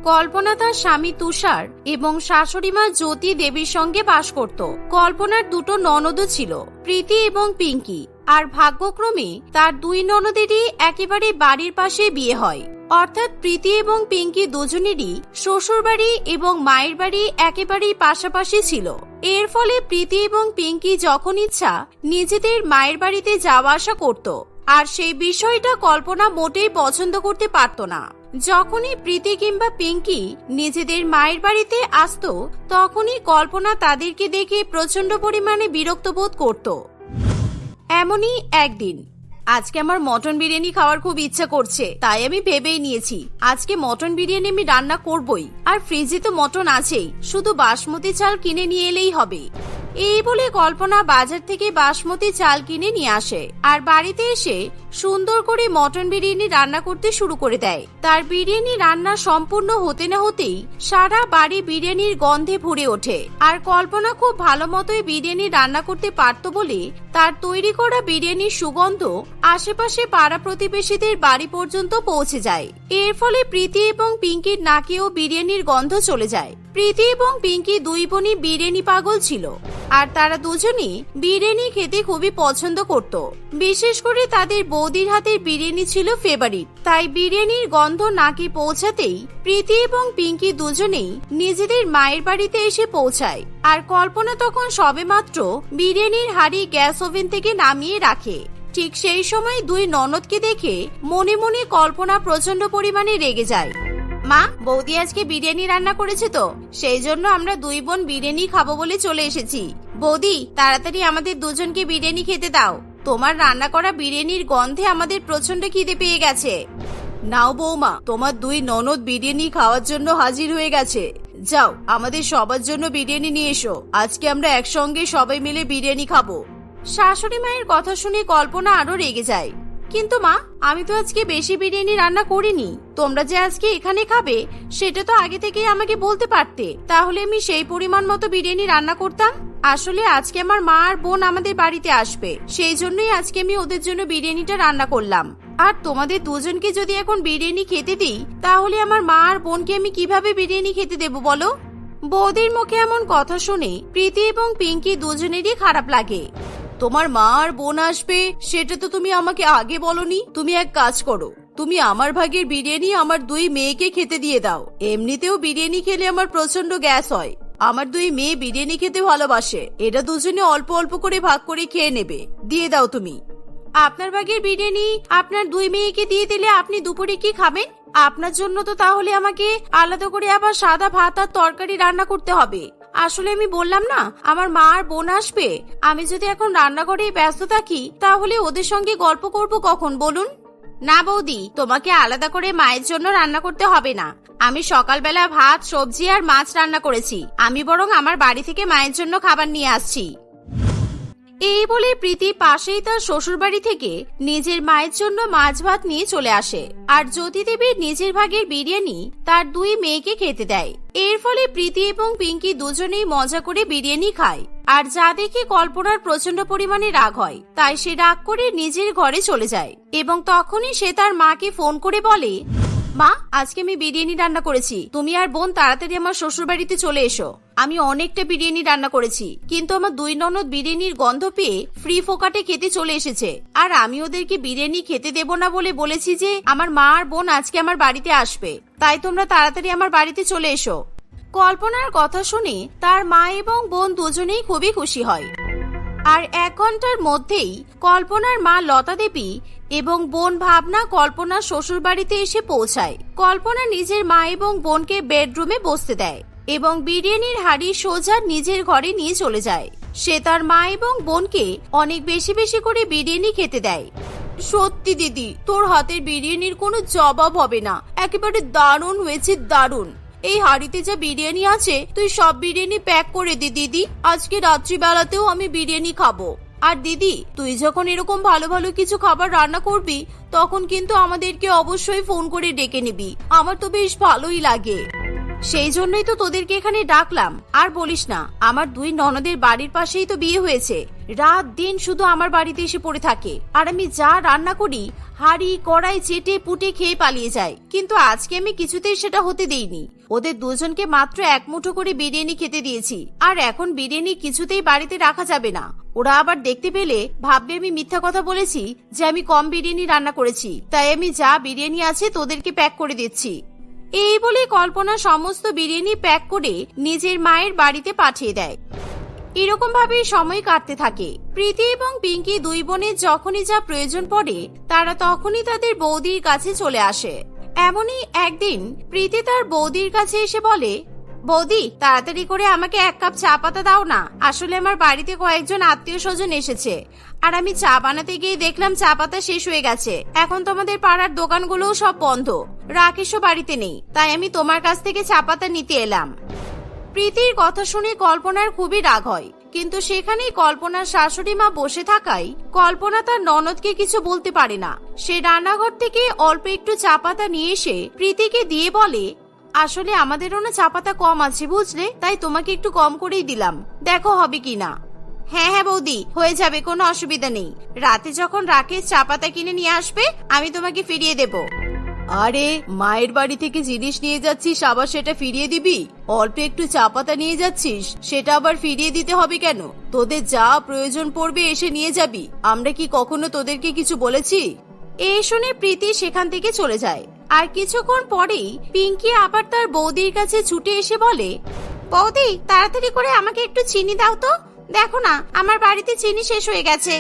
কল্পনা তার স্বামী তুষার এবং শাশুড়ি মা জ্যোতি দেবীর সঙ্গে বাস করত। কল্পনার দুটো ননদও ছিল, প্রীতি এবং পিঙ্কি। আর ভাগ্যক্রমে তার দুই ননদেরই একেবারে বাড়ির পাশে বিয়ে হয়। অর্থাৎ প্রীতি এবং পিঙ্কি দুজনেরই শ্বশুর বাড়ি এবং মায়ের বাড়ি একেবারেই পাশাপাশি ছিল। এর ফলে প্রীতি এবং পিঙ্কি যখন ইচ্ছা নিজেদের মায়ের বাড়িতে যাওয়া আসা করত। আর সেই বিষয়টা কল্পনা মোটেই পছন্দ করতে পারত না। যখনই প্রীতি কিংবা পিঙ্কি নিজেদের মায়ের বাড়িতে আসতো তখনই কল্পনা তাদেরকে দেখে প্রচন্ড পরিমাণে বিরক্ত বোধ করত। এমনই একদিন, আজকে আমার মটন বিরিয়ানি খাওয়ার খুব ইচ্ছা করছে, তাই আমি ভেবেই নিয়েছি আজকে মটন বিরিয়ানি আমি রান্না করবই। আর ফ্রিজে তো মটন আছেই, শুধু বাসমতি চাল কিনে নিয়ে এলেই হবে। এই বলে কল্পনা বাজার থেকে বাসমতি চাল কিনে নিয়ে আসে আর বাড়িতে এসে সুন্দর করে মটন বিরিয়ানি রান্না করতে শুরু করে দেয়। তার বিরিয়ানি রান্না সম্পূর্ণ হতে না হতেই সারা বাড়ি বিরিয়ানির গন্ধে ভরে ওঠে। আর কল্পনা খুব ভালো মতোই বিরিয়ানি রান্না করতে পারত বলে তার তৈরি করা বিরিয়ানির সুগন্ধ আশেপাশে পাড়া প্রতিবেশীদের বাড়ি পর্যন্ত পৌঁছে যায়। এর ফলে প্রীতি এবং পিঙ্কির নাকেও বিরিয়ানির গন্ধ চলে যায়। প্রীতি এবং পিঙ্কি দুই বোনই বিরিয়ানি পাগল ছিল আর তারা দুজনই বিরিয়ানি খেতে খুবই পছন্দ করত। বিশেষ করে তাদের বৌদির হাতের বিরিয়ানি ছিল ফেভারিট। তাই বিরিয়ানির গন্ধ নাকে পৌঁছাতেই প্রীতি এবং পিঙ্কি দুজনেই নিজেদের মায়ের বাড়িতে এসে পৌঁছায়। আর কল্পনা তখন সবেমাত্র বিরিয়ানির হাঁড়ি গ্যাস ওভেন থেকে নামিয়ে রাখে। ঠিক সেই সময় দুই ননদকে দেখে মনে মনে কল্পনা প্রচন্ড পরিমাণে রেগে যায়। মা, বৌদি আজকে বিরিয়ানি রান্না করেছে তো, সেই জন্য আমরা দুই বোন বিরিয়ানি খাবো বলে চলে এসেছি। বৌদি, তাড়াতাড়ি আমাদের দুজনকে বিরিয়ানি খেতে দাও। তোমার রান্না করা বিরিয়ানির গন্ধে আমাদের প্রচন্ড খিদে পেয়ে গেছে। নাও বৌমা, তোমার দুই ননদ বিরিয়ানি খাওয়ার জন্য হাজির হয়ে গেছে। যাও, আমাদের সবার জন্য বিরিয়ানি নিয়ে এসো। আজকে আমরা একসঙ্গে সবাই মিলে বিরিয়ানি খাবো। শাশুড়ি মায়ের কথা শুনে কল্পনা আরো রেগে যায়। কিন্তু মা, আমি তো আজকে বেশি বিরিয়ানি রান্না করিনি। তোমরা যে আজকে এখানে খাবে সেটা তো আগে থেকেই আমাকে বলতে পারতে, তাহলে আমি সেই পরিমাণ মতো বিরিয়ানি রান্না করতাম। আসলে আজকে আমার মা আর বোন আমাদের বাড়িতে আসবে, সেই জন্যই আজকে আমি ওদের জন্য বিরিয়ানিটা রান্না করলাম। আর তোমাদের দুজনকে যদি এখন বিরিয়ানি খেতে দিই তাহলে আমার মা আর বোনকে আমি কিভাবে বিরিয়ানি খেতে দেব বলো? বৌদির মুখে এমন কথা শুনে প্রীতি এবং পিঙ্কি দুজনেরই খারাপ লাগে। তোমার মা আর বোন আসবে সেটা তো তুমি আমাকে আগে বলনি। তুমি এক কাজ করো, তুমি আমার ভাগের বিরিয়ানি আমার দুই মেয়েকে খেতে দিয়ে দাও। এমনিতেও বিরিয়ানি খেলে আমার প্রচন্ড গ্যাস হয়। আমার দুই মেয়ে বিরিয়ানি খেতে ভালোবাসে, এটা দুজনে অল্প অল্প করে ভাগ করে খেয়ে নেবে। দিয়ে দাও তুমি। আপনার ভাগের বিরিয়ানি আপনার দুই মেয়েকে দিয়ে দিলে আপনি দুপুরে কি খাবেন? আপনার জন্য তো তাহলে আমাকে আলাদা করে আবার সাদা ভাত আর তরকারি রান্না করতে হবে। আসলে আমি বললাম না আমার মা আর বোন আসবে, আমি যদি এখন রান্নাঘরে ব্যস্ত থাকি তাহলে ওদের সঙ্গে গল্প করব কখন বলুন? না বৌদি, তোমাকে আলাদা করে মায়ের জন্য রান্না করতে হবে না। আমি সকালবেলা ভাত, সবজি আর মাছ রান্না করেছি। আমি বরং আমার বাড়ি থেকে মায়ের জন্য খাবার নিয়ে আসছি। এই বলে প্রীতি পাশেই তার শ্বশুর বাড়ি থেকে নিজের মায়ের জন্য মাছ ভাত নিয়ে চলে আসে আর জ্যোতি দেবীর নিজের ভাগের বিরিয়ানি তার দুই মেয়েকে খেতে দেয়। এর ফলে প্রীতি এবং পিঙ্কি দুজনেই মজা করে বিরিয়ানি খায়। আর যা দেখে কল্পনার প্রচন্ড পরিমাণে রাগ হয়, তাই সে রাগ করে নিজের ঘরে চলে যায় এবং তখনই সে তার মাকে ফোন করে বলে, মা, আজকে আমি বিরিয়ানি রান্না করেছি, তুমি আর বোন তাড়াতাড়ি আমার শ্বশুর বাড়িতে চলে এসো। আমি অনেকটা বিরিয়ানি রান্না করেছি, কিন্তু আমার দুই ননদ বিরিয়ানির গন্ধ পেয়ে ফ্রি ফোকাটে খেতে চলে এসেছে। আর আমি ওদেরকে বিরিয়ানি খেতে দেব না বলে বলেছি যে আমার মা আর বোন আজকে আমার বাড়িতে আসবে, তাই তোমরা তাড়াতাড়ি আমার বাড়িতে চলে এসো। কল্পনার কথা শুনে তার মা এবং বোন দুজনেই খুবই খুশি হয়। আর 1 ঘন্টার মধ্যেই কল্পনার মা লতা দেবী এবং বোন ভাবনা কল্পনার শ্বশুর বাড়িতে এসে পৌঁছায়। কল্পনা নিজের মা এবং বোনকে বেডরুমে বসতে দেয় এবং বিরিয়ানির হাঁড়ি সোজা নিজের ঘরে নিয়ে চলে যায়। সে তার মা এবং বোনকে অনেক বেশি বেশি করে বিরিয়ানি খেতে দেয়। সত্যি দিদি, তোর হাতের বিরিয়ানির কোনো জবাব হবে না, একেবারে দারুণ হয়েছে, দারুণ। এই হাঁড়িতে যা বিরিয়ানি আছে তুই সব বিরিয়ানি প্যাক করে দে দিদি, আজকে রাত্রিবেলাতেও আমি বিরিয়ানি খাবো। আর দিদি, তুই যখন এরকম ভালো ভালো কিছু খাবার রান্না করবি তখন কিন্তু আমাদেরকে অবশ্যই ফোন করে ডেকে নিবি, আমার তো বেশ ভালোই লাগে। সেই জন্যই তো তোদেরকে এখানে ডাকলাম। আর বলিস না, আমার দুই ননদের বাড়ির পাশেই তো বিয়ে হয়েছে। রাত দিন শুধু আমার বাড়িতে এসে পড়ে থাকে, আর আমি যা রান্না করি হাড়ি কড়াই চেটে পুটে খেয়ে পালিয়ে যায়। কিন্তু আজকে আমি কিছুতেই সেটা হতে দেইনি। ওদের দুজনকে মাত্র এক মুঠো করে বিরিয়ানি খেতে দিয়েছি, আর এখন বিরিয়ানি কিছুতেই বাড়িতে রাখা যাবে না। ওরা আবার দেখতে পেলে ভাববে আমি মিথ্যা কথা বলেছি যে আমি কম বিরিয়ানি রান্না করেছি, তাই আমি যা বিরিয়ানি আছে তোদেরকে প্যাক করে দিচ্ছি। এই বলে কল্পনা সমস্ত বিরিয়ানি প্যাক করে নিজের মায়ের বাড়িতে পাঠিয়ে দেয়। এরকম ভাবে সময় কাটতে থাকে। প্রীতি এবং পিঙ্কি দুই বোনের যখনই যা প্রয়োজন পড়ে তারা তখনই তাদের বৌদির কাছে চলে আসে। এমনই একদিন প্রীতি তার বৌদির কাছে এসে বলে, বৌদি তাড়াতাড়ি করে আমাকে এক কাপ চা পাতা দাও না। আসলে আমার বাড়িতে কয়েকজন আত্মীয় স্বজন এসেছে, আর আমি চা বানাতে গিয়ে দেখলাম চা পাতা শেষ হয়ে গেছে। এখন তোমাদের পাড়ার দোকানগুলোও সব বন্ধ, রাকেশও বাড়িতে নেই, তাই আমি তোমার কাছ থেকে চা পাতা নিতে এলাম। প্রীতির কথা শুনে কল্পনার খুবই রাগ হয়, কিন্তু সেখানেই কল্পনার শাশুড়ি মা বসে থাকায় কল্পনা তার ননদকে কিছু বলতে পারে না। সে রান্নাঘর থেকে অল্প একটু চা পাতা নিয়ে এসে প্রীতিকে দিয়ে বলে, আসলে আমাদেরও না চা পাতা কম আছে বুঝলে, তাই তোমাকে একটু কম করেই দিলাম, দেখো হবে কিনা। হ্যাঁ হ্যাঁ বৌদি, হয়ে যাবে, কোনো অসুবিধা নেই। রাতে যখন রাকেশ চা পাতা কিনে নিয়ে আসবে আমি তোমাকে ফিরিয়ে দেব। আরে মায়ের বাড়ি থেকে জিনিস নিয়ে যাচ্ছিস, আবার সেটা ফিরিয়ে দিবি? অল্প একটু চা পাতা নিয়ে যাচ্ছিস, সেটা আবার ফিরিয়ে দিতে হবে কেন? তোদের যা প্রয়োজন পড়বে এসে নিয়ে যাবি, আমরা কি কখনো তোদেরকে কিছু বলেছি? এই শুনে প্রীতি সেখান থেকে চলে যায়। আর কিছুক্ষণ পরেই পিঙ্কি আবার তার বৌদির কাছে ছুটে এসে বলে, বৌদি তাড়াতাড়ি করে আমাকে একটু চিনি দাও তো, দেখো না আমার বাড়িতে চিনি শেষ হয়ে গেছে।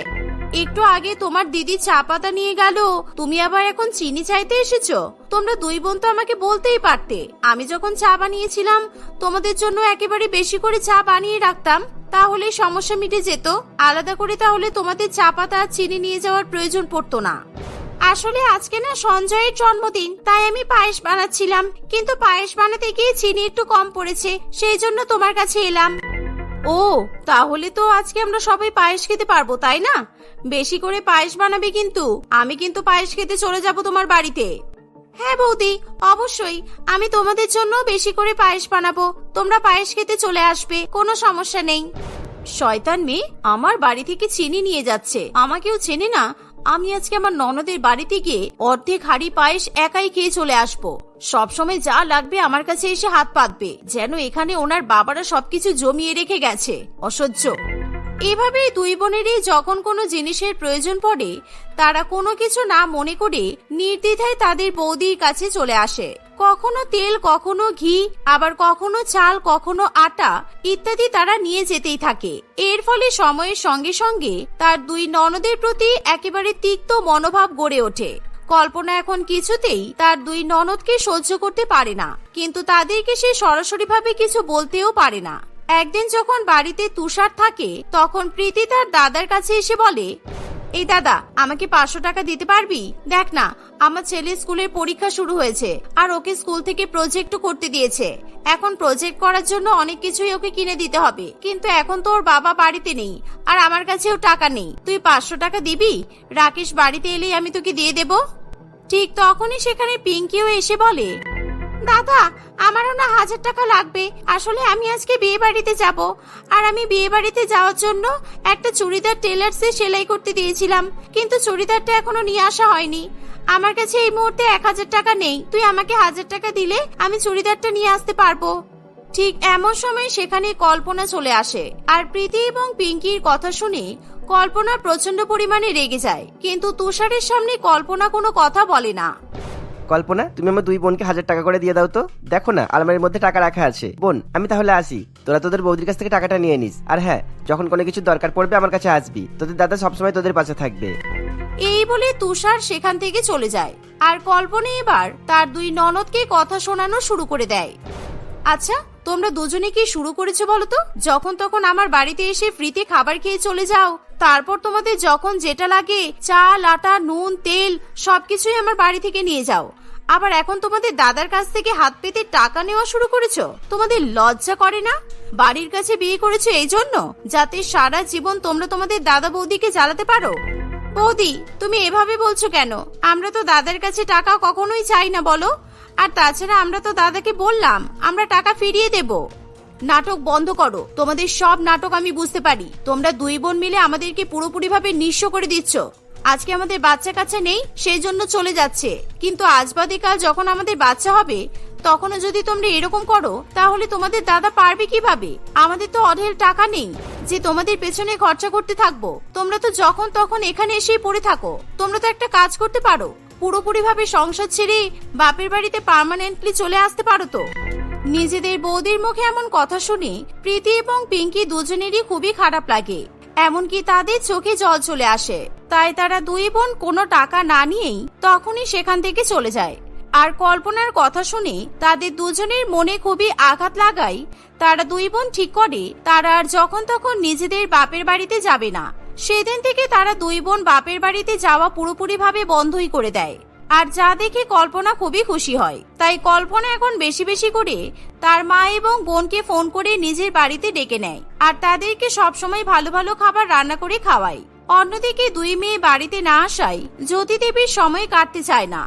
একটু আগে তোমার দিদি চা পাতা নিয়ে গেল, তুমি আবার এখন চিনি চাইতে এসেছো? তোমরা দুই বোন তো আমাকে বলতেই পারতে, আমি যখন চা বানিয়েছিলাম তোমাদের জন্য একেবারে বেশি করে চা বানিয়ে রাখতাম, তাহলে সমস্যা মিটে যেত। আলাদা করে তাহলে তোমাদের চা পাতা আর চিনি নিয়ে যাওয়ার প্রয়োজন পড়তো না। আসলে আজকে না সঞ্জয়ের জন্মদিন, তাই আমি পায়েস বানাচ্ছিলাম, কিন্তু পায়েস বানাতে গিয়ে চিনি একটু কম পড়েছে, সেই জন্য তোমার কাছে এলাম। ও তাহলে তো আজকে আমরা সবাই পায়েস খেতে পারবো, তাই না? বেশি করে পায়েস বানাবে, কিন্তু আমি কিন্তু পায়েস খেতে চলে যাব তোমার বাড়িতে। হ্যাঁ বৌদি, অবশ্যই আমি তোমাদের জন্য বেশি করে পায়েস বানাবো, তোমরা পায়েস খেতে চলে আসবে, কোনো সমস্যা নেই। শয়তান মেয়ে আমার বাড়ি থেকে চিনি নিয়ে যাচ্ছে, আমাকেও চেনে না। আমি আজকে আমার ননদের বাড়িতে গিয়ে অর্ধেক হাড়ি পায়েস একাই খেয়ে চলে আসবো। সবসময় যা লাগবে আমার কাছে এসে হাত পাতবে, যেন এখানে ওনার বাবারা সবকিছু জমিয়ে রেখে গেছে। অসহ্য। এভাবে দুই বোনেরই যখন কোনো জিনিসের প্রয়োজন পড়ে তারা কোনো কিছু না মনে করে নির্দ্বিধায় তাদের বৌদির কাছে চলে আসে। কখনো তেল, কখনো ঘি, আবার কখনো চাল, কখনো আটা ইত্যাদি তারা নিয়ে যেতেই থাকে। এর ফলে সময়ের সঙ্গে সঙ্গে তার দুই ননদের প্রতি একেবারে তিক্ত মনোভাব গড়ে ওঠে। কল্পনা এখন কিছুতেই তার দুই ননদকে সহ্য করতে পারে না, কিন্তু তাদেরকে সে সরাসরি ভাবে কিছু বলতেও পারে না। একদিন যখন বাড়িতে তুষার থাকে তখন প্রীতি তার দাদার কাছে এসে বলে, এই দাদা আমাকে 500 টাকা দিতে পারবি? দেখ না আমার ছেলে স্কুলের পরীক্ষা শুরু হয়েছে, আর ওকে স্কুল থেকে প্রজেক্টও করতে দিয়েছে। এখন প্রজেক্ট করার জন্য অনেক কিছুই ওকে কিনে দিতে হবে, কিন্তু এখন তো ওর বাবা বাড়িতে নেই, আর আমার কাছেও টাকা নেই। তুই 500 টাকা দিবি? রাকেশ বাড়িতে এলেই আমি তোকে দিয়ে দেব। ঠিক তখনই সেখানে পিঙ্কিও এসে বলে, দাদা আমারও না 1000 টাকা লাগবে। আসলে আমি আজকে বিয়ে বাড়িতে যাব, আর আমি বিয়ে বাড়িতে যাওয়ার জন্য একটা চুড়িদার টেলার্সে সেলাই করতে দিয়েছিলাম, কিন্তু চুড়িদারটা এখনো নিয়ে আসা হয়নি। আমার কাছে এই মুহূর্তে 1000 টাকা নেই, তুই আমাকে 1000 টাকা দিলে আমি চুড়িদারটা নিয়ে আসতে পারবো। ঠিক এমন সময় সেখানে কল্পনা চলে আসে, আর প্রীতি এবং পিঙ্কির কথা শুনে কল্পনা প্রচন্ড পরিমাণে রেগে যায়, কিন্তু তুষারের সামনে কল্পনা কোনো কথা বলে না। কল্পনা, তুমি আমার দুই বোনকে 1000 টাকা করে দিয়ে দাও তো। দেখো না আলমারির মধ্যে টাকা রাখা আছে। বোন আমি তাহলে আসি, তোরা তোদের বৌদির কাছ থেকে টাকাটা নিয়ে নিস। আর হ্যাঁ, যখন কোনো কিছু দরকার পড়বে আমার কাছে আসবি, তোদের দাদা সবসময় তোদের পাশে থাকবে। এই বলে তুষার সেখান থেকে চলে যায়, আর কল্পনা এবার তার দুই ননদকে কথা শোনানো শুরু করে দেয়। আচ্ছা তোমরা দুজনে কি শুরু করেছো বলো তো? যখন তখন আমার বাড়িতে এসে ফ্রিতে খাবার খেয়ে চলে যাও, তারপর তোমাদের যখন যেটা লাগে চাল, আটা, নুন, তেল সবকিছুই আমার বাড়ি থেকে নিয়ে যাও। আবার এখন তোমাদের দাদার কাছ থেকে হাত পেতে টাকা নেওয়া শুরু করেছো। তোমাদের লজ্জা করে না? বাড়ির কাছে বিয়ে করেছো এই জন্য যাতে সারা জীবন তোমরা তোমাদের দাদা বৌদিকে জ্বালাতে পারো। বৌদি তুমি এভাবে বলছো কেন? আমরা তো দাদার কাছে টাকা কখনোই চাই না বলো। আর তাছাড়া আমরা তো দাদাকে বললাম আমরা টাকা ফিরিয়ে দেব। নাটক বন্ধ করো, তোমাদের সব নাটক আমি বুঝতে পারি। তোমরা দুই বোন মিলে আমাদেরকে পুরোপুরিভাবে নিঃস্ব করে দিচ্ছ। আজকে আমাদের বাচ্চা কাচ্চা নেই সেই জন্য চলে যাচ্ছে, কিন্তু আজ বাদে কাল যখন আমাদের বাচ্চা হবে তখনও যদি তোমরা এরকম করো তাহলে তোমাদের দাদা পারবে কিভাবে? আমাদের তো অঢেল টাকা নেই যে তোমাদের পেছনে খরচা করতে থাকবো। তোমরা তো যখন তখন এখানে এসেই পড়ে থাকো। তোমরা তো একটা কাজ করতে পারো, পুরোপুরিভাবে সংসার ছেড়ে বাপের বাড়িতে পার্মানেন্টলি চলে আসতে পারো তো। নিজেদের বৌদির মুখে এমন কথা শুনে প্রীতি এবং পিঙ্কি দুজনেরই খুবই খারাপ লাগে, এমনকি তাদের চোখে জল চলে আসে। তাই তারা দুই বোন কোনো টাকা না নিয়েই তখনই সেখান থেকে চলে যায়। আর কল্পনার কথা শুনে তাদের দুজনের মনে খুবই আঘাত লাগায় তারা দুই বোন ঠিক করে তারা আর যখন তখন নিজেদের বাপের বাড়িতে যাবে না। সেদিন থেকে তারা দুই বোন বাপের বাড়িতে যাওয়া পুরোপুরিভাবে বন্ধই করে দেয়। আর যা দেখে কল্পনা খুবই খুশি হয়। তাই কল্পনা এখন বেশি বেশি করে তার মা এবং বোনকে ফোন করে নিজের বাড়িতে ডেকে নেয় আর তাদেরকে সবসময় ভালো ভালো খাবার রান্না করে খাওয়ায়। অন্যদিকে দুই মেয়ে বাড়িতে না আসায় জ্যোতি দেবীর সময় কাটতে চায় না।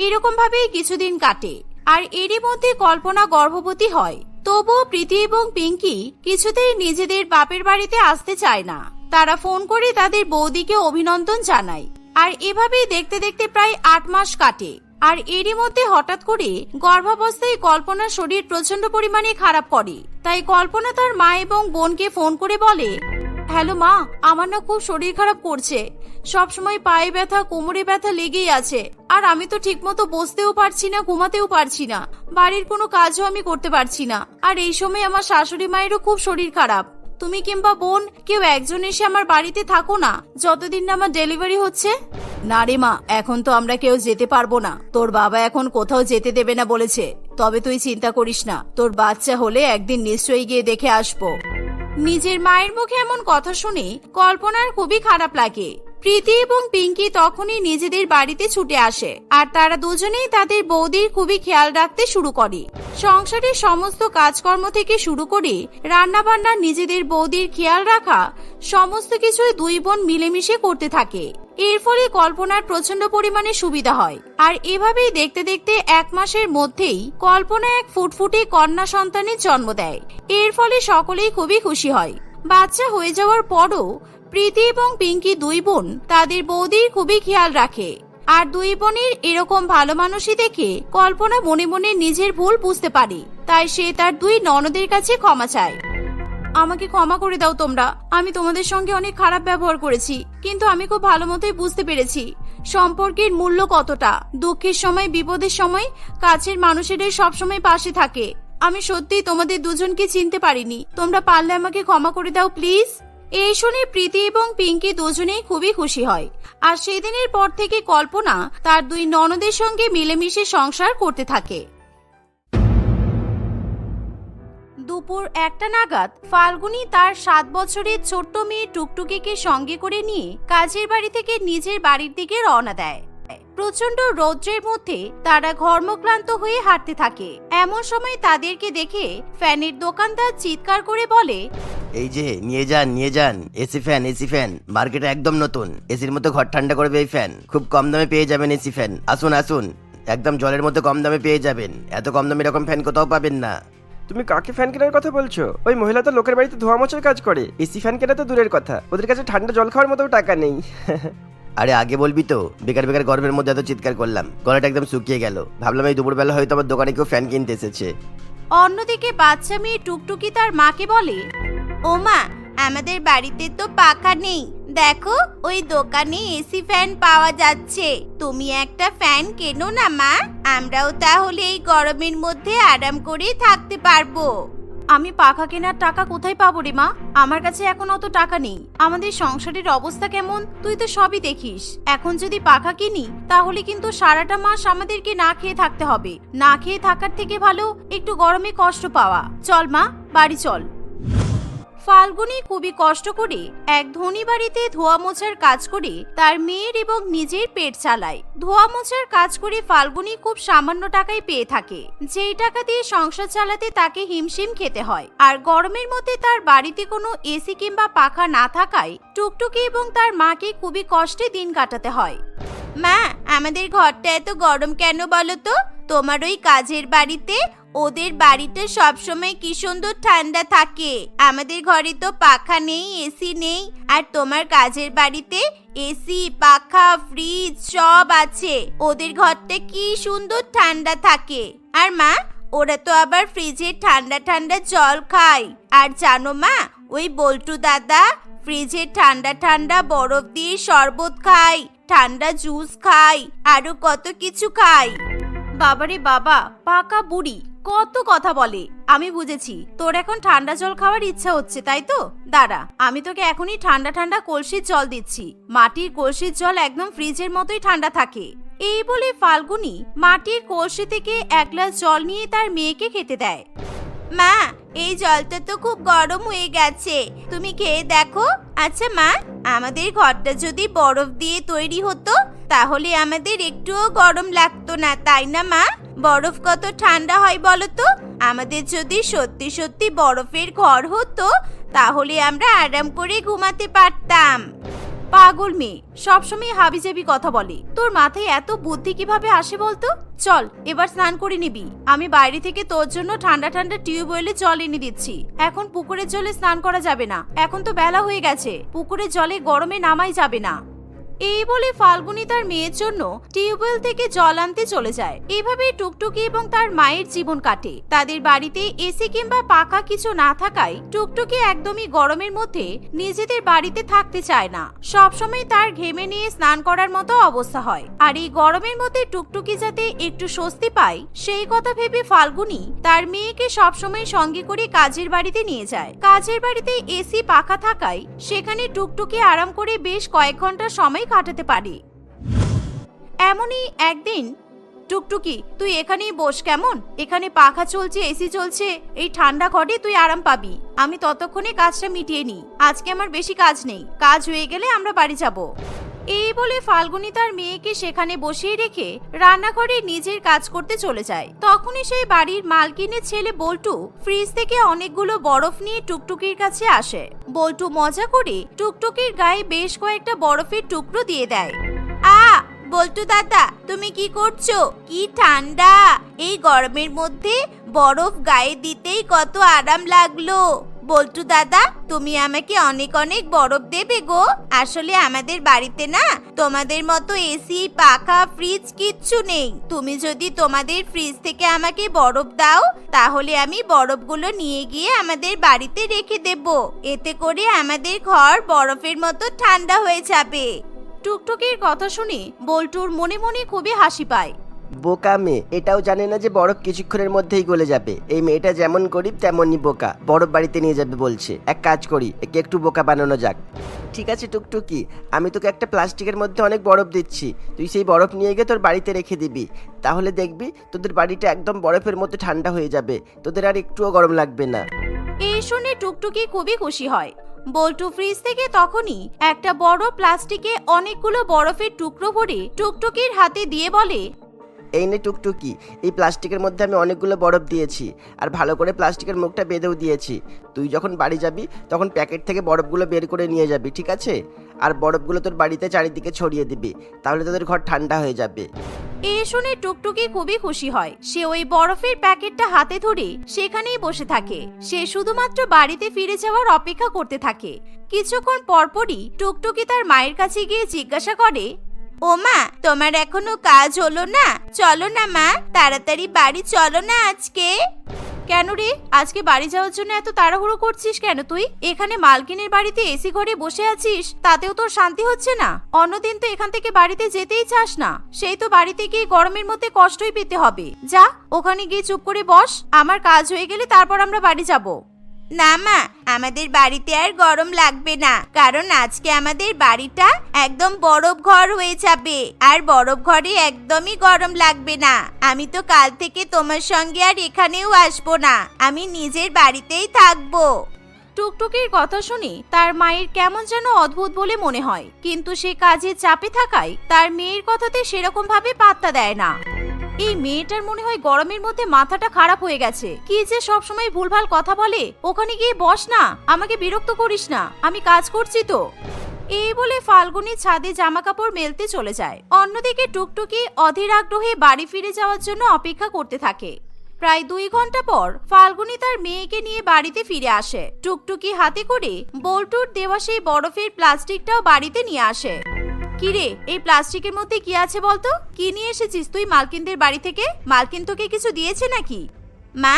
এরকম ভাবেই কিছুদিন কাটে আর এরই মধ্যে কল্পনা গর্ভবতী হয়। তবুও প্রীতি এবং পিঙ্কি কিছুতেই নিজেদের বাপের বাড়িতে আসতে চায় না। তারা ফোন করে তাদের বৌদিকে অভিনন্দন জানায়। আর এভাবেই দেখতে দেখতে প্রায় 8 মাস কাটে। আর এরই মধ্যে হঠাৎ করে গর্ভাবস্থায় কল্পনার শরীর প্রচন্ড পরিমাণে খারাপ করে। তাই কল্পনা তার মা এবং বোনকে ফোন করে বলে, হ্যালো মা, আমার না খুব শরীর খারাপ করছে। সবসময় পায়ে ব্যথা, কোমরে ব্যথা লেগেই আছে। আর আমি তো ঠিকমতো বসতেও পারছি না, ঘুমাতেও পারছি না, বাড়ির কোনো কাজও আমি করতে পারছি না। আর এই সময় আমার শাশুড়ি মায়েরও খুব শরীর খারাপ। তুমি কিংবা বোন কেউ একজন এসে আমার বাড়িতে থাকো না যতদিন না আমার ডেলিভারি হচ্ছে। না রে মা, এখন তো আমরা কেউ যেতে পারবো না। তোর বাবা এখন কোথাও যেতে দেবে না বলেছে। তবে তুই চিন্তা করিস না, তোর বাচ্চা হলে একদিন নিশ্চয়ই গিয়ে দেখে আসবো। নিজের মায়ের মুখে এমন কথা শুনে কল্পনার খুবই খারাপ লাগে। প্রীতি এবং পিঙ্কি তখনই নিজেদের বাড়িতে ছুটে আসে আর তারা দুজনেই তাদের বৌদির খুবই খেয়াল রাখতে শুরু করে। সংসারের সমস্ত কাজকর্ম থেকে শুরু করে রান্না বান্না, নিজেদের বৌদির খেয়াল রাখা, সমস্ত কিছুই দুই বোন মিলেমিশে করতে থাকে। এর ফলে কল্পনার প্রচন্ড পরিমাণে সুবিধা হয়। আর এভাবেই দেখতে দেখতে 1 মাসের মধ্যেই কল্পনা এক ফুটফুটে কন্যা সন্তানের জন্ম দেয়। এর ফলে সকলেই খুবই খুশি হয়। বাচ্চা হয়ে যাওয়ার পরও প্রীতি এবং পিঙ্কি দুই বোন তাদের বৌদির খুবই খেয়াল রাখে। আর দুই বোনের এরকম ভালো মানুষই দেখে কল্পনা মনে মনে নিজের ভুল বুঝতে পারে। তাই সে তার দুই ননদের কাছে ক্ষমা চায়। আমাকে ক্ষমা করে দাও তোমরা, আমি তোমাদের সঙ্গে অনেক খারাপ ব্যবহার করেছি, কিন্তু আমি খুব ভালো মতোই বুঝতে পেরেছি সম্পর্কের মূল্য কতটা। দুঃখের সময়, বিপদের সময় কাছের মানুষেরাই সবসময় পাশে থাকে। আমি সত্যিই তোমাদের দুজনকে চিনতে পারিনি। তোমরা পারলে আমাকে ক্ষমা করে দাও প্লিজ। এই শুনে প্রীতি এবং পিঙ্কি দুজনেই খুবই খুশি হয়। আর সেদিনের পর থেকে কল্পনা তার দুই ননদের সঙ্গে মিলেমিশে সংসার করতে থাকে। দুপুর 1টা নাগাদ ফাল্গুনী তার 7 বছরের ছোট্ট মেয়ে টুকটুকিকে সঙ্গে করে নিয়ে কাজের বাড়ি থেকে নিজের বাড়ির দিকে রওনা দেয়। প্রচন্ড রৌদ্রের মধ্যে তারা ঘর্মক্লান্ত হয়ে হাঁটতে থাকে। এমন সময় তাদেরকে দেখে ফ্যানের দোকানদার চিৎকার করে বলে, এই যে নিয়ে যান এসি ফ্যান মার্কেটে একদম নতুন, এসির মতো ঘর ঠান্ডা করবে এই ফ্যান। খুব কম দামে পেয়ে যাবেন এসি ফ্যান। আসুন, একদম জলের মধ্যে কম দামে পেয়ে যাবেন। এত কম দামে এরকম ফ্যান কোথাও পাবেন না। তুমি কাকে ফ্যান কেনার কথা বলছো? ওই মহিলা তো লোকের বাড়িতে ধোয়া মোছার কাজ করে, এসি ফ্যান কেনা তো দূরের কথা, ওদের কাছে ঠান্ডা জল খাওয়ার মতো টাকা নেই। আরে আগে বলবি তো, বেকার গরমের মধ্যে এত চিৎকার করলাম, গলাটা একদম শুকিয়ে গেল। ভাবলাম এই দুপুরবেলা হয়তো আমার দোকানে কেউ ফ্যান কিনতে এসেছে। অন্যদিকে বাচ্চা মেয়ে টুকটুকি তার মাকে বলে, ও মা, আমাদের বাড়িতে তো পাখা নেই, দেখো ওই দোকানে এসি ফ্যান পাওয়া যাচ্ছে, তুমি একটা ফ্যান কেনো না মা, আমরাও তাহলে এই গরমের মধ্যে আরাম করে থাকতে পারবো। আমি পাখা কেনার টাকা কোথায় পাবো রে মা? আমার কাছে এখন অত টাকা নেই। আমাদের সংসারের অবস্থা কেমন তুই তো সবই দেখিস। এখন যদি পাখা কিনি তাহলে কিন্তু সারাটা মাস আমাদেরকে না খেয়ে থাকতে হবে। না খেয়ে থাকার থেকে ভালো একটু গরমে কষ্ট পাওয়া। চল মা, বাড়ি চল। ফাল্গুনী খুবই কষ্ট করে এক ধনী বাড়িতে ধোয়া মোছার কাজ করে তার মেয়ের এবং নিজের পেট চালায়। ধোয়া মোছার কাজ করে ফাল্গুনী খুব সামান্য টাকায় পেয়ে থাকে, যেই টাকা দিয়ে সংসার চালাতে তাকে হিমশিম খেতে হয়। আর গরমের মধ্যে তার বাড়িতে কোনো এসি কিংবা পাখা না থাকায় টুকটুকি এবং তার মাকে খুবই কষ্টে দিন কাটাতে হয়। মা, আমাদের ঘরটা এত গরম কেন বলো তো? তোমার ওই কাজের বাড়িতে ওদের বাড়িটা সবসময় কি সুন্দর ঠান্ডা থাকে। আমাদের ঘরে তো পাখা নেই, এসি নেই, আর তোমার কাজের বাড়িতে এসি, পাখা, ফ্রিজ সব আছে। ওদের ঘরটা কি সুন্দর ঠান্ডা থাকে। আর মা, ওরা তো আবার ফ্রিজের ঠান্ডা ঠান্ডা জল খায়। আর জানো মা, ওই বল্টু দাদা ফ্রিজের ঠান্ডা ঠান্ডা বরফ দিয়ে শরবত খায়, ঠান্ডা জুস খায়, আরো কত কিছু খায়। বাবারে বাবা, পাকা বুড়ি কত কথা বলে। আমি বুঝেছি, তোর এখন ঠান্ডা জল খাওয়ার ইচ্ছা হচ্ছে, তাই তো? দাঁড়া, আমি তোকে এখনই ঠান্ডা ঠান্ডা কলসির জল দিচ্ছি। মাটির কলসির জল একদম ফ্রিজের মতোই ঠান্ডা থাকে। এই বলে ফাল্গুনি মাটির কলসি থেকে এক গ্লাস জল নিয়ে তার মেয়েকে খেতে দেয়। মা, এই জলটা তো খুব গরম হয়ে গেছে, তুমি খেয়ে দেখো। আচ্ছা মা, আমাদের ঘরটা যদি বরফ দিয়ে তৈরি হতো তাহলে আমাদের একটুও গরম লাগতো না, তাই না মা? বরফ কত ঠান্ডা হয় বলো তো? আমাদের যদি সত্যি সত্যি বরফের ঘর হতো তাহলে আমরা আরাম করে ঘুমাতে পারতাম। পাগল মেয়ে, সবসময় হাবিজাবি কথা বলে। তোর মাথায় এত বুদ্ধি কিভাবে আসে বলতো? চল এবার স্নান করে নিবি। আমি বাইরে থেকে তোর জন্য ঠান্ডা ঠান্ডা টিউবওয়েলে জল এনে দিচ্ছি। এখন পুকুরের জলে স্নান করা যাবে না, এখন তো বেলা হয়ে গেছে। পুকুরের জলে গরমে নামাই যাবে না। এই বলে ফাল্গুনি তার মেয়ের জন্য টিউবওয়েল থেকে জল আনতে চলে যায়। এভাবে টুকটুকি এবং তার মায়ের জীবন কাটে। তাদের বাড়িতে এসি কিংবা পাখা কিছু না থাকায় টুকটুকি একদমই গরমের মধ্যে নিজেদের বাড়িতে থাকতে চায় না। সবসময় তার ঘেমে নিয়ে স্নান করার মতো অবস্থা হয়। আর এই গরমের মধ্যে টুকটুকি যাতে একটু স্বস্তি পায় সেই কথা ভেবে ফাল্গুনি তার মেয়েকে সবসময় সঙ্গে করে কাজের বাড়িতে নিয়ে যায়। কাজের বাড়িতে এসি পাখা থাকায় সেখানে টুকটুকি আরাম করে বেশ কয়েক ঘন্টা সময় কাটাতে পারে। এমনই একদিন, টুকটুকি তুই এখানেই বস কেমন? এখানে পাখা চলছে, এসি চলছে, এই ঠান্ডা ঘরে তুই আরাম পাবি। আমি ততক্ষণে কাজটা মিটিয়ে নিই। আজকে আমার বেশি কাজ নেই, কাজ হয়ে গেলে আমরা বাড়ি যাব। এই বলে ফাল্গুনি তার মেয়েকে সেখানে বসিয়ে রেখে রান্নাঘরে নিজের কাজ করতে চলে যায়। তখনই সেই বাড়ির মালকিনের ছেলে বল্টু ফ্রিজ থেকে অনেকগুলো বরফ নিয়ে টুকটুকির কাছে আসে। বল্টু মজা করে টুকটুকির গায়ে বেশ কয়েকটা বরফের টুকরো দিয়ে দেয়। বল্টু দাদা, তুমি কি করছো? কি ঠান্ডা! এই গরমের মধ্যে বরফ গায়ে দিতেই কত আরাম লাগলো। বল্টু দাদা, তুমি আমাকে অনেক অনেক বরফ দেবে গো। আসলে আমাদের বাড়িতে না তোমাদের মতো এসি, পাখা, ফ্রিজ কিচ্ছু নেই। তুমি যদি তোমাদের ফ্রিজ থেকে আমাকে বরফ দাও তাহলে আমি বরফগুলো নিয়ে গিয়ে আমাদের বাড়িতে রেখে দেব। এতে করে আমাদের ঘর বরফের মতো ঠান্ডা হয়ে যাবে। টুকটুকির কথা শুনে বল্টুর মনে মনে খুবই হাসি পায়। বোকা মেয়ে, এটাও জানে না যে বরফ কিছুক্ষণের মধ্যেই গলে যাবে। এই মেয়েটা যেমন গরিব তেমনই বোকা। বরফ বাড়িতে নিয়ে যাবে বলছে। এক কাজ করি, একে একটু বোকা বানানো যাক। ঠিক আছে টুকটুকি, আমি তোকে একটা প্লাস্টিকের মধ্যে অনেক বরফ দিচ্ছি। তুই সেই বরফ নিয়ে গিয়ে তোর বাড়িতে রেখে দিবি। তাহলে দেখবি তোদের বাড়িটা একদম বরফের মতো ঠান্ডা হয়ে যাবে। তোদের আর একটুও গরম লাগবে না। এই শুনে টুকটুকি খুবই খুশি হয়। বল্টু ফ্রিজ থেকে তখনই একটা বড় প্লাস্টিকে অনেকগুলো বরফের টুকরো ভরে টুকটুকির হাতে দিয়ে বলে, এই নে টুকটুকি, এই প্লাস্টিকের মধ্যে আমি অনেকগুলো বরফ দিয়েছি আর ভালো করে প্লাস্টিকের মুখটা বেঁধেও দিয়েছি। তুই যখন বাড়ি যাবি তখন প্যাকেট থেকে বরফগুলো বের করে নিয়ে যাবি, ঠিক আছে? আর বরফগুলো তোর বাড়িতে চারিদিকে ছড়িয়ে দিবি, তাহলে তোদের ঘর ঠান্ডা হয়ে যাবে। এই শুনে টুকটুকি খুবই খুশি হয়। সে ওই বরফের প্যাকেটটা হাতে ধরে সেখানেই বসে থাকে। সে শুধুমাত্র বাড়িতে ফিরে যাওয়ার অপেক্ষা করতে থাকে। কিছুক্ষণ পরপরই টুকটুকি তার মায়ের কাছে গিয়ে জিজ্ঞাসা করে, ও মা, তোমার এখনো কাজ হলো না? চলো না মা, তাড়াতাড়ি বাড়ি চলো না আজকে। কেন রে, আজকে বাড়ি যাওয়ার জন্য এত তাড়াহুড়ো করছিস কেন তুই? এখানে মালকিনের বাড়িতে এসি ঘরে বসে আছিস, তাতেও তোর শান্তি হচ্ছে না? অন্যদিন তো এখান থেকে বাড়িতে যেতেই চাস না। সেই তো বাড়িতে গিয়ে গরমের মধ্যে কষ্টই পেতে হবে। যা, ওখানে গিয়ে চুপ করে বস। আমার কাজ হয়ে গেলে তারপর আমরা বাড়ি যাব। না মা, আমাদের বাড়িতে আর গরম লাগবে না, কারণ আজকে আমাদের বাড়িটা একদম বরফ ঘর হয়ে যাবে। আর বরফ ঘরে একদমই গরম লাগবে না। আমি তো কাল থেকে তোমার সঙ্গে আর এখানেও আসবো না, আমি নিজের বাড়িতেই থাকবো। টুকটুকির কথা শুনে তার মায়ের কেমন যেন অদ্ভুত বলে মনে হয়, কিন্তু সে কাজের চাপে থাকায় তার মেয়ের কথাতে সেরকম ভাবে পাত্তা দেয় না। এই মেয়েটার মনে হয় গরমের মধ্যে মাথাটা খারাপ হয়ে গেছে। কি যে সব সময় ভুলভাল কথা বলে। ওখানে গিয়ে বস না, আমাকে বিরক্ত করিস না, আমি কাজ করছি তো। এই বলে ফাল্গুনি ছাদে জামা কাপড় মেলতে চলে যায়। অন্যদিকে টুকটুকি অধীর আগ্রহে বাড়ি ফিরে যাওয়ার জন্য অপেক্ষা করতে থাকে। প্রায় 2 ঘন্টা পর ফাল্গুনি তার মেয়েকে নিয়ে বাড়িতে ফিরে আসে। টুকটুকি হাতে করে বল্টুর দেওয়া সেই বরফের প্লাস্টিকটাও বাড়িতে নিয়ে আসে। কিরে, এই প্লাস্টিকের মধ্যে কি আছে বলতো? কি নিয়ে এসেছিস তুই মালকিনদের বাড়ি থেকে? মালকিন তোকে কিছু দিয়েছে নাকি? মা,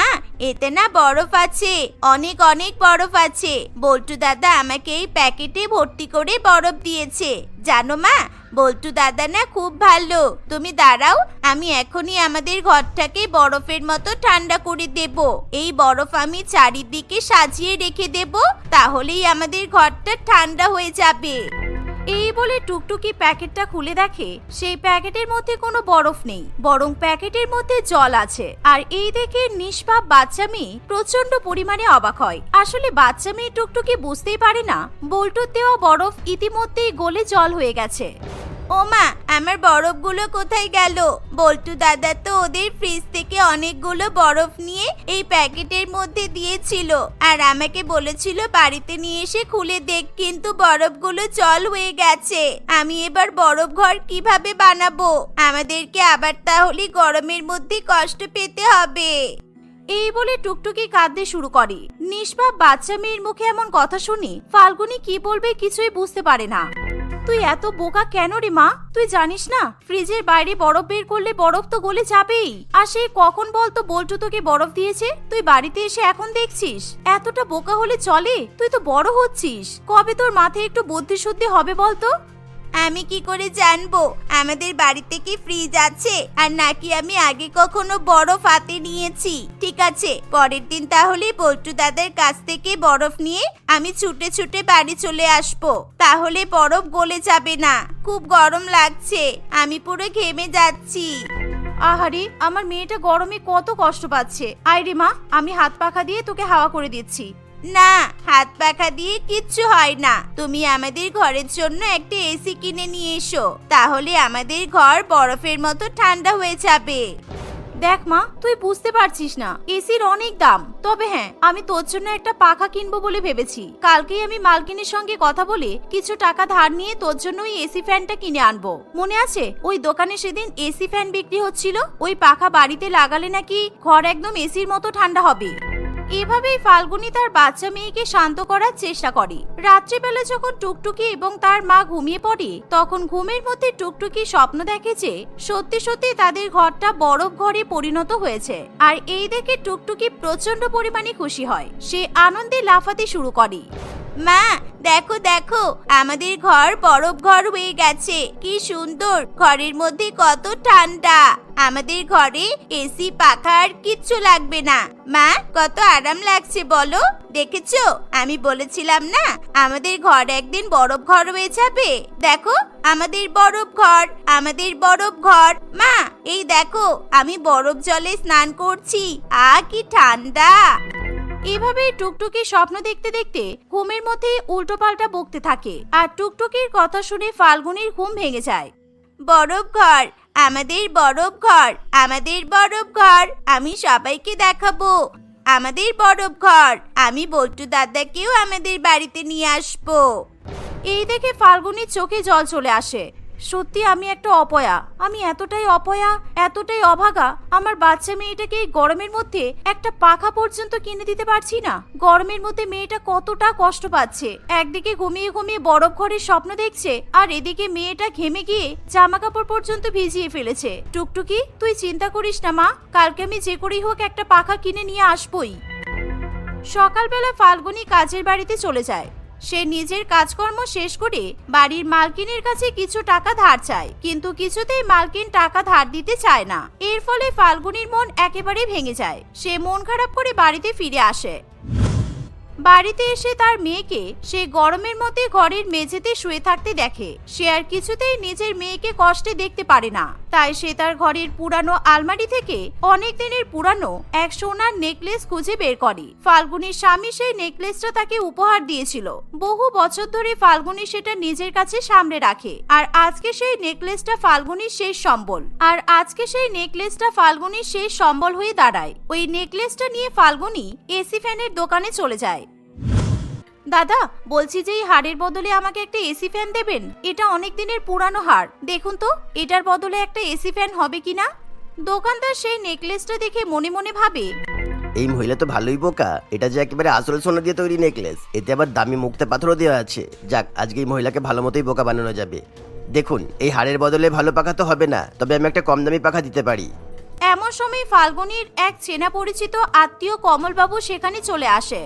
এতে না বরফ আছে, অনেক অনেক বরফ আছে। বল্টু দাদা আমাকে এই প্যাকেটে ভর্তি করে বরফ দিয়েছে। জানো মা, বল্টু দাদা না খুব ভালো। তুমি দাঁড়াও, আমি এখনই আমাদের ঘরটাকে বরফের মতো ঠান্ডা করে দেব। এই বরফ আমি চারিদিকে সাজিয়ে রেখে দেব, তাহলেই আমাদের ঘরটা ঠান্ডা হয়ে যাবে। এই বলে টুকটুকি প্যাকেটটা খুলে দেখে সেই প্যাকেটের মধ্যে কোনো বরফ নেই, বরং প্যাকেটের মধ্যে জল আছে। আর এই দেখে নিষ্পাপ বাচ্চা মেয়ে প্রচন্ড পরিমাণে অবাক হয়। আসলে বাচ্চা মেয়ে টুকটুকি বুঝতেই পারে না বল্টুর দেওয়া বরফ ইতিমধ্যেই গলে জল হয়ে গেছে। ও মা, আমার বরফগুলো কোথায় গেল? বল্টু দাদা তো ওদের ফ্রিজ থেকে অনেকগুলো বরফ নিয়ে এই প্যাকেটের মধ্যে দিয়েছিল, আর আমাকে বলেছিল বাড়িতে নিয়ে এসে খুলে দেখ, কিন্তু বরফগুলো জল হয়ে গেছে। আমি এবার বরফ ঘর কিভাবে বানাবো? আমাদেরকে আবার তাহলে গরমের মধ্যে কষ্ট পেতে হবে। এই বলে টুকটুকি কাঁদতে শুরু করে। নিষ্পাপ বাচ্চা মেয়ের মুখে এমন কথা শুনে ফাল্গুনি কি বলবে কিছুই বুঝতে পারে না। তুই এত বোকা কেন রে মা? তুই জানিস না ফ্রিজের বাইরে বরফ বের করলে বরফ তো গলে যাবেই। আর সে কখন বলতো বল্টু তোকে বরফ দিয়েছে? তুই বাড়িতে এসে এখন দেখছিস? এতটা বোকা হলে চলে? তুই তো বড় হচ্ছিস, কবে তোর মাথায় একটু বুদ্ধি শুদ্ধি হবে বলতো? আমি কি করে জানবো আমাদের বাড়িতে কি ফ্রিজ আছে আর নাকি আমি আগে কখনো বরফ হাতে নিয়েছি? ঠিক আছে, পরের দিন তাহলে বল্টু দাদার কাছ থেকে বরফ নিয়ে আমি ছুটে ছুটে বাড়ি চলে আসবো, তাহলে বরফ গলে যাবে না। খুব গরম লাগছে, আমি পুরো ঘেমে যাচ্ছি। আহারে, আমার মেয়েটা গরমে কত কষ্ট পাচ্ছে। আয় রে মা, আমি হাত পাখা দিয়ে তোকে হাওয়া করে দিচ্ছি। না, হাত পাখা দিয়ে কিচ্ছু হয় না। তুমি আমাদের ঘরের জন্য একটা এসি কিনে নিয়ে এসো, তাহলে আমাদের ঘর বরফের মতো ঠান্ডা হয়ে যাবে। দেখ মা, তুই বুঝতে পারছিস না, এসির অনেক দাম। তবে হ্যাঁ, আমি তোর জন্য একটা পাখা কিনবো বলে ভেবেছি। কালকেই আমি মালকিনের সঙ্গে কথা বলে কিছু টাকা ধার নিয়ে তোর জন্য ওই এসি ফ্যানটা কিনে আনবো। মনে আছে ওই দোকানে সেদিন এসি ফ্যান বিক্রি হচ্ছিল? ওই পাখা বাড়িতে লাগালে নাকি ঘর একদম এসির মতো ঠান্ডা হবে। এভাবেই ফাল্গুনি তার বাচ্চা মেয়েকে শান্ত করার চেষ্টা করে। রাত্রিবেলা যখন টুকটুকি এবং তার মা ঘুমিয়ে পড়ে, তখন ঘুমের মধ্যে টুকটুকি স্বপ্ন দেখে যে সত্যি সত্যি তাদের ঘরটা বরফ ঘরে পরিণত হয়েছে। আর এই দেখে টুকটুকি প্রচন্ড পরিমাণে খুশি হয়। সে আনন্দে লাফাতে শুরু করে। মা, দেখো দেখো, আমাদের ঘর বরফ ঘর হয়ে গেছে। কি সুন্দর, ঘরের মধ্যে কত ঠান্ডা। আমাদের ঘরে এসি পাখা আর কিচ্ছু লাগবে না। মা, কত আরাম লাগছে বলো। দেখেছো, আমি বলেছিলাম না আমাদের ঘর একদিন বরফ ঘর হয়ে যাবে। দেখো আমাদের বরফ ঘর, আমাদের বরফ ঘর। মা, এই দেখো আমি বরফ জলে স্নান করছি। কি ঠান্ডা। এভাবে টুকটুকি স্বপ্ন দেখতে দেখতে ঘুমের মধ্যে উল্টোপাল্টা বকতে থাকে। আর টুকটুকির কথা শুনে ফাল্গুনির ঘুম ভেঙে যায়। বরফ ঘর, আমাদের বরফ ঘর, আমাদের বরফ ঘর, আমি সবাইকে দেখাবো আমাদের বরফ ঘর। আমি বল্টু দাদাকেও আমাদের বাড়িতে নিয়ে আসবো। এই দেখে ফাল্গুনির চোখে জল চলে আসে। সত্যি আমি একটা অপয়া। আমি এতটাই অপয়া, এতটাই অভাগা, আমার বাচ্চা মেয়েটাকে এই গরমের মধ্যে একটা পাখা পর্যন্ত কিনে দিতে পারছি না। গরমের মধ্যে মেয়েটা কতটা কষ্ট পাচ্ছে। একদিকে ঘুমিয়ে ঘুমিয়ে বরফ ঘরের স্বপ্ন দেখছে, আর এদিকে মেয়েটা ঘেমে গিয়ে জামা কাপড় পর্যন্ত ভিজিয়ে ফেলেছে। টুকটুকি, তুই চিন্তা করিস না মা, কালকে আমি যে করেই হোক একটা পাখা কিনে নিয়ে আসবই। সকালবেলা ফাল্গুনি কাজের বাড়িতে চলে যায়। সে নিজের কাজকর্ম শেষ করে বাড়ির মালকিনের কাছে কিছু টাকা ধার চায়, কিন্তু কিছুতেই মালকিন টাকা ধার দিতে চায় না। এর ফলে ফাল্গুনির মন একেবারে ভেঙে যায়। সে মন খারাপ করে বাড়িতে ফিরে আসে। বাড়িতে এসে তার মেয়েকে সে গরমের মধ্যে ঘরের মেঝেতে শুয়ে থাকতে দেখে। সে আর কিছুতেই নিজের মেয়েকে কষ্টে দেখতে পারে না। তাই সে তার ঘরের পুরানো আলমারি থেকে অনেক দিনের পুরানো এক সোনার নেকলেস খুঁজে বের করে। ফাল্গুনির স্বামী সেই নেকলেসটা তাকে উপহার দিয়েছিল। বহু বছর ধরে ফাল্গুনি সেটা নিজের কাছে সামনে রাখে। আর আজকে সেই নেকলেসটা ফাল্গুনির শেষ সম্বল হয়ে দাঁড়ায়। ওই নেকলেসটা নিয়ে ফাল্গুনি এসি ফ্যানের দোকানে চলে যায়। দাদা, বলছি যে এই হারের বদলে আমাকে একটা এসি ফ্যান দেবেন। এটা অনেক দিনের পুরানো হার, দেখুন তো এটার বদলে একটা এসি ফ্যান হবে কিনা। দোকানদার সেই নেকলেসটা দেখে মনে মনে ভাবে, এই মহিলা তো ভালোই বোকা, এটা যে একেবারে আসল সোনা দিয়ে তৈরি নেকলেস, এতে আবার দামি মুক্তা পাথরও দেওয়া আছে। যাক, আজকে এই মহিলাকে ভালো মতোই বোকা বানানো যাবে। দেখুন, এই হারের বদলে ভালো পাখা তো হবে না, তবে আমি একটা কম দামি পাখা দিতে পারি। এমন সময় ফাল্গুনির এক চেনা পরিচিত আত্মীয় কমলবাবু সেখানে চলে আসে।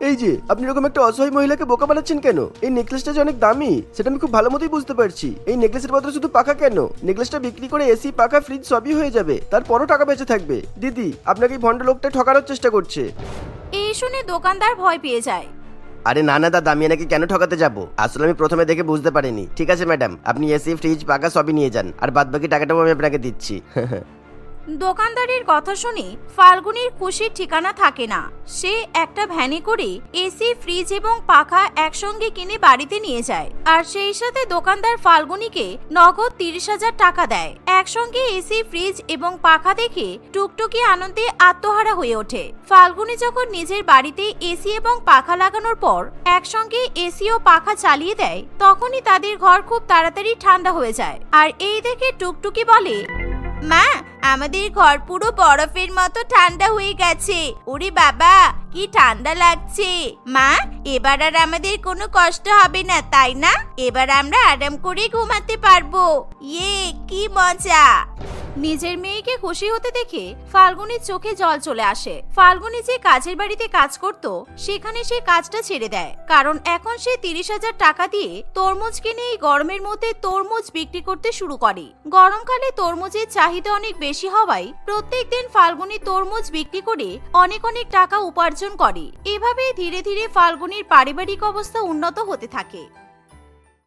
এই যে, আপনি এরকম একটা অসহায় মহিলাকে বোকা বানাচ্ছেন কেন? এই নেকলেসটা যে অনেক দামি সেটা আমি খুব ভালো মতোই বুঝতে পারছি। এই নেকলেসের বদলে শুধু পাখা কেন, নেকলেসটা বিক্রি করে এসি, পাখা, ফ্রিজ সবই হয়ে যাবে, তারপরও টাকা বেঁচে থাকবে। দিদি, আপনাকে এই ভণ্ড লোকটা ঠকানোর চেষ্টা করছে। এই শুনে দোকানদার ভয় পেয়ে যায়। আরে না না দাদা, আমি এনাকে কেন ঠকাতে যাব? আসলে আমি প্রথমে দেখে বুঝতে পারিনি। ঠিক আছে ম্যাডাম, আপনি এসি, ফ্রিজ, পাখা সবই নিয়ে যান, আর বাদ বাকি টাকাটাও আমি আপনাকে দিচ্ছি। দোকানদারের কথা শুনে ফাল্গুনির খুশির ঠিকানা থাকে না। সে একটা ভ্যানে করে এসি, ফ্রিজ এবং পাখা একসঙ্গে কিনে বাড়িতে নিয়ে যায়, আর সেই সাথে দোকানদার ফাল্গুনিকে নগদ 30,000 টাকা দেয়। একসঙ্গে এসি, ফ্রিজ এবং পাখা দেখে টুকটুকি আনন্দে আত্মহারা হয়ে ওঠে। ফাল্গুনি যখন নিজের বাড়িতে এসি এবং পাখা লাগানোর পর একসঙ্গে এসি ও পাখা চালিয়ে দেয়, তখনই তাদের ঘর খুব তাড়াতাড়ি ঠান্ডা হয়ে যায়। আর এই দেখে টুকটুকি বলে, মা, আমাদের ঘর পুরো বরফের মতো ঠান্ডা হয়ে গেছে। ওরে বাবা, কি ঠান্ডা লাগছে। মা, এবার আর আমাদের কোনো কষ্ট হবে না, তাই না? এবার আমরা আরাম করে ঘুমাতে পারবো। ইয়ে, কি মজা। নিজের মেয়েকে খুশি হতে দেখে ফাল্গুনির চোখে জল চলে আসে। ফাল্গুনি যে কাজের বাড়িতে কাজ করত, সেখানে সে কাজটা ছেড়ে দেয়, কারণ এখন সে 30,000 টাকা দিয়ে তরমুজ কিনে এই গরমের মধ্যে তরমুজ বিক্রি করতে শুরু করে। গরমকালে তরমুজের চাহিদা অনেক বেশি হওয়ায় প্রত্যেকদিন ফাল্গুনি তরমুজ বিক্রি করে অনেক অনেক টাকা উপার্জন করে। এভাবেই ধীরে ধীরে ফাল্গুনির পারিবারিক অবস্থা উন্নত হতে থাকে।